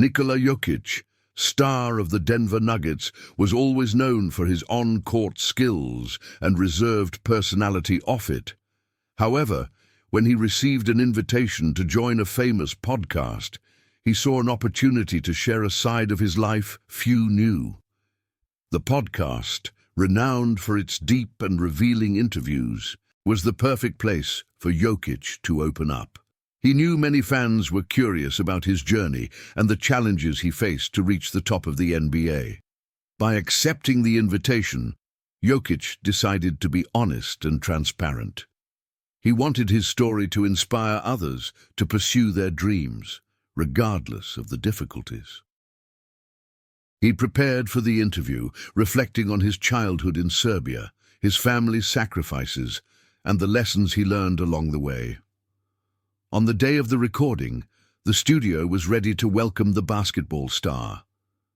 Nikola Jovic, star of the Denver Nuggets, was always known for his on-court skills and reserved personality off it. However, when he received an invitation to join a famous podcast, he saw an opportunity to share a side of his life few knew. The podcast, renowned for its deep and revealing interviews, was the perfect place for Jovic to open up. He knew many fans were curious about his journey and the challenges he faced to reach the top of the NBA. By accepting the invitation, Jovic decided to be honest and transparent. He wanted his story to inspire others to pursue their dreams, regardless of the difficulties. He prepared for the interview, reflecting on his childhood in Serbia, his family's sacrifices, and the lessons he learned along the way. On the day of the recording, the studio was ready to welcome the basketball star.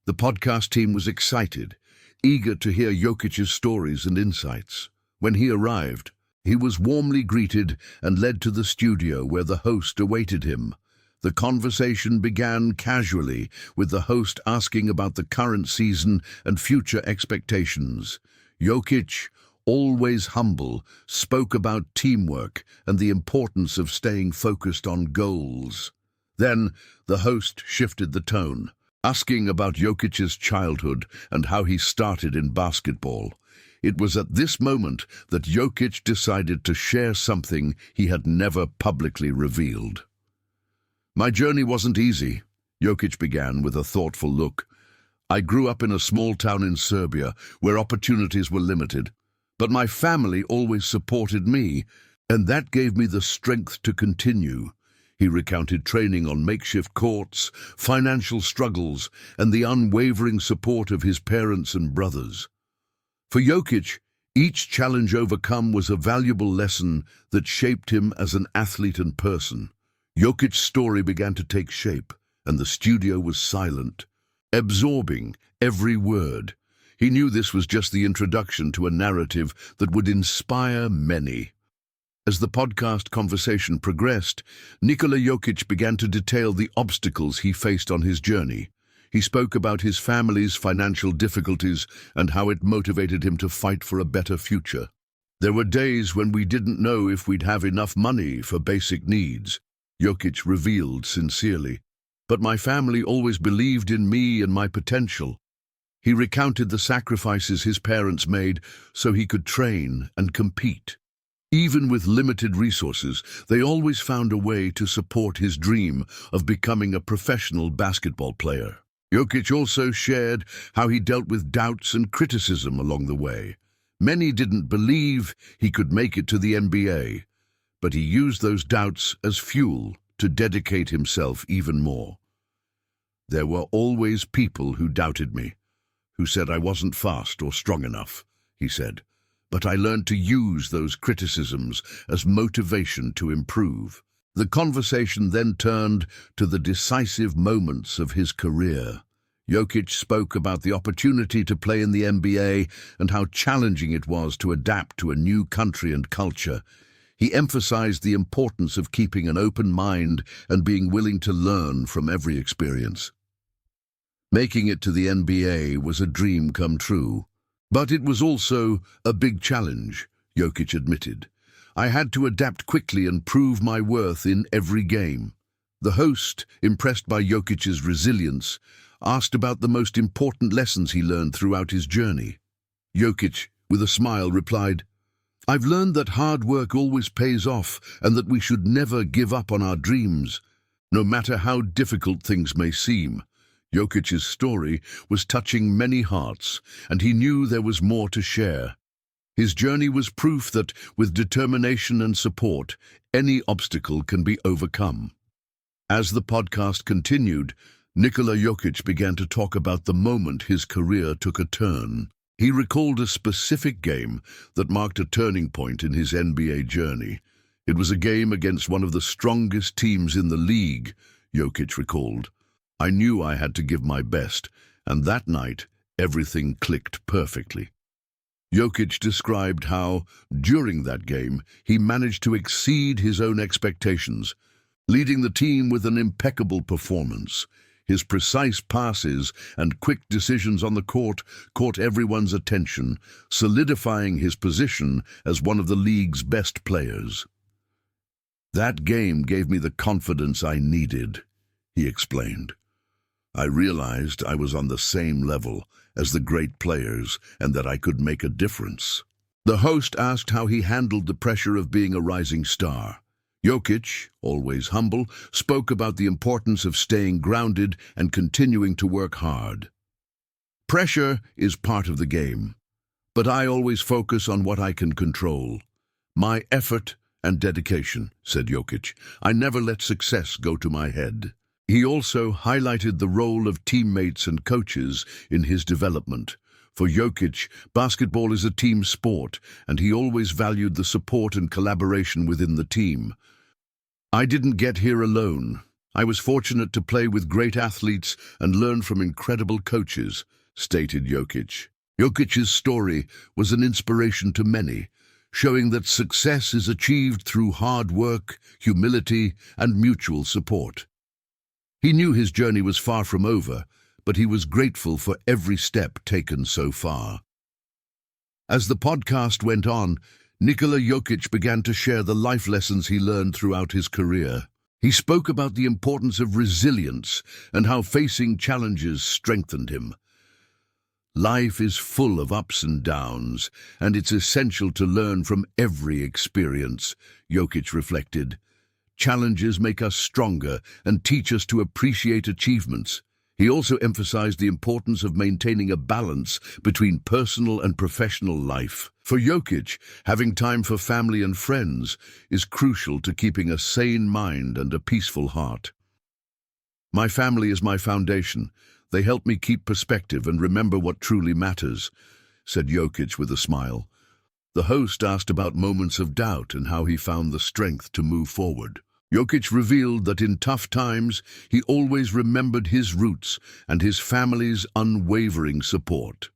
The podcast team was excited, eager to hear Jovic's stories and insights. When he arrived, he was warmly greeted and led to the studio where the host awaited him. The conversation began casually, with the host asking about the current season and future expectations. Jovic, always humble, spoke about teamwork and the importance of staying focused on goals. Then the host shifted the tone, asking about Jovic's childhood and how he started in basketball. It was at this moment that Jovic decided to share something he had never publicly revealed. "My journey wasn't easy," Jovic began with a thoughtful look. "I grew up in a small town in Serbia where opportunities were limited. But my family always supported me, and that gave me the strength to continue." He recounted training on makeshift courts, financial struggles, and the unwavering support of his parents and brothers. For Jovic, each challenge overcome was a valuable lesson that shaped him as an athlete and person. Jovic's story began to take shape, and the studio was silent, absorbing every word. He knew this was just the introduction to a narrative that would inspire many. As the podcast conversation progressed, Nikola Jovic began to detail the obstacles he faced on his journey. He spoke about his family's financial difficulties and how it motivated him to fight for a better future. "There were days when we didn't know if we'd have enough money for basic needs," Jovic revealed sincerely. "But my family always believed in me and my potential." He recounted the sacrifices his parents made so he could train and compete. Even with limited resources, they always found a way to support his dream of becoming a professional basketball player. Jovic also shared how he dealt with doubts and criticism along the way. Many didn't believe he could make it to the NBA, but he used those doubts as fuel to dedicate himself even more. "There were always people who doubted me, who said I wasn't fast or strong enough," he said. "But I learned to use those criticisms as motivation to improve." The conversation then turned to the decisive moments of his career. Jovic spoke about the opportunity to play in the NBA and how challenging it was to adapt to a new country and culture. He emphasized the importance of keeping an open mind and being willing to learn from every experience. Making it to the NBA was a dream come true, but it was also a big challenge, Jovic admitted. "I had to adapt quickly and prove my worth in every game." The host, impressed by Jovic's resilience, asked about the most important lessons he learned throughout his journey. Jovic, with a smile, replied, "I've learned that hard work always pays off and that we should never give up on our dreams, no matter how difficult things may seem." Jovic's story was touching many hearts, and he knew there was more to share. His journey was proof that, with determination and support, any obstacle can be overcome. As the podcast continued, Nikola Jovic began to talk about the moment his career took a turn. He recalled a specific game that marked a turning point in his NBA journey. "It was a game against one of the strongest teams in the league," Jovic recalled. "I knew I had to give my best, and that night everything clicked perfectly." Jovic described how, during that game, he managed to exceed his own expectations, leading the team with an impeccable performance. His precise passes and quick decisions on the court caught everyone's attention, solidifying his position as one of the league's best players. "That game gave me the confidence I needed," he explained. "I realized I was on the same level as the great players and that I could make a difference." The host asked how he handled the pressure of being a rising star. Jokic, always humble, spoke about the importance of staying grounded and continuing to work hard. "Pressure is part of the game, but I always focus on what I can control. My effort and dedication," said Jokic. "I never let success go to my head." He also highlighted the role of teammates and coaches in his development. For Jokic, basketball is a team sport, and he always valued the support and collaboration within the team. "I didn't get here alone. I was fortunate to play with great athletes and learn from incredible coaches," stated Jokic. Jokic's story was an inspiration to many, showing that success is achieved through hard work, humility, and mutual support. He knew his journey was far from over, but he was grateful for every step taken so far. As the podcast went on, NIKOLA JOVIC began to share the life lessons he learned throughout his career. He spoke about the importance of resilience and how facing challenges strengthened him. "Life is full of ups and downs, and it's essential to learn from every experience," Jokic reflected. "Challenges make us stronger and teach us to appreciate achievements." He also emphasized the importance of maintaining a balance between personal and professional life. For Jokic, having time for family and friends is crucial to keeping a sane mind and a peaceful heart. "My family is my foundation. They help me keep perspective and remember what truly matters," said Jokic with a smile. The host asked about moments of doubt and how he found the strength to move forward. Jokic revealed that in tough times, he always remembered his roots and his family's unwavering support.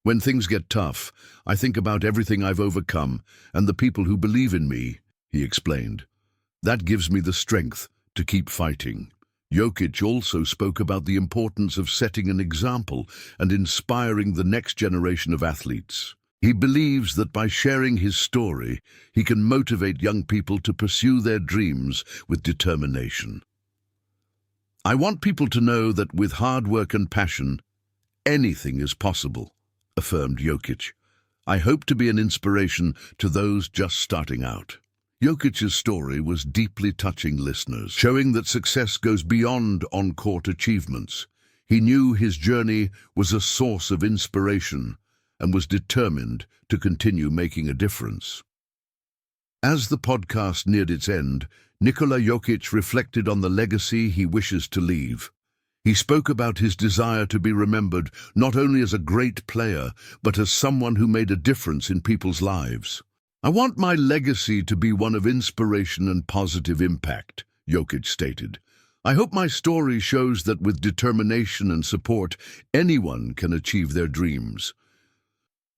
"When things get tough, I think about everything I've overcome and the people who believe in me," he explained. "That gives me the strength to keep fighting." Jokic also spoke about the importance of setting an example and inspiring the next generation of athletes. He believes that by sharing his story, he can motivate young people to pursue their dreams with determination. "I want people to know that with hard work and passion, anything is possible," affirmed Jokic. "I hope to be an inspiration to those just starting out." Jokic's story was deeply touching listeners, showing that success goes beyond on-court achievements. He knew his journey was a source of inspiration and was determined to continue making a difference. As the podcast neared its end, NIKOLA JOVIC reflected on the legacy he wishes to leave. He spoke about his desire to be remembered not only as a great player, but as someone who made a difference in people's lives. "I want my legacy to be one of inspiration and positive impact," Jokic stated. "I hope my story shows that with determination and support, anyone can achieve their dreams."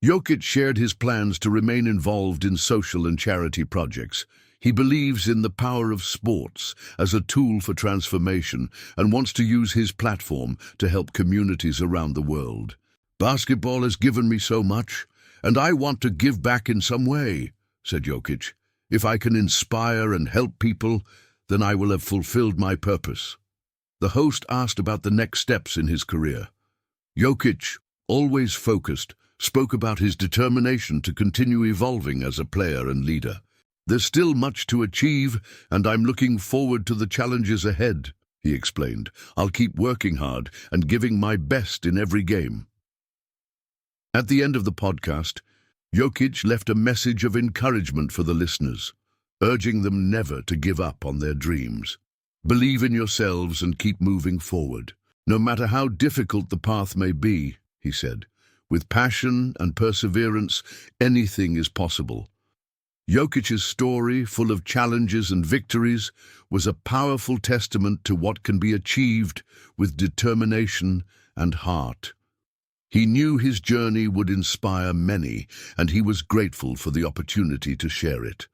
Jokic shared his plans to remain involved in social and charity projects. He believes in the power of sports as a tool for transformation and wants to use his platform to help communities around the world. "Basketball has given me so much, and I want to give back in some way," said Jokic. "If I can inspire and help people, then I will have fulfilled my purpose." The host asked about the next steps in his career. Jokic, always focused, spoke about his determination to continue evolving as a player and leader. "There's still much to achieve, and I'm looking forward to the challenges ahead," he explained. "I'll keep working hard and giving my best in every game." At the end of the podcast, Jokic left a message of encouragement for the listeners, urging them never to give up on their dreams. "Believe in yourselves and keep moving forward. No matter how difficult the path may be," he said, "with passion and perseverance, anything is possible." Jokic's story, full of challenges and victories, was a powerful testament to what can be achieved with determination and heart. He knew his journey would inspire many, and he was grateful for the opportunity to share it.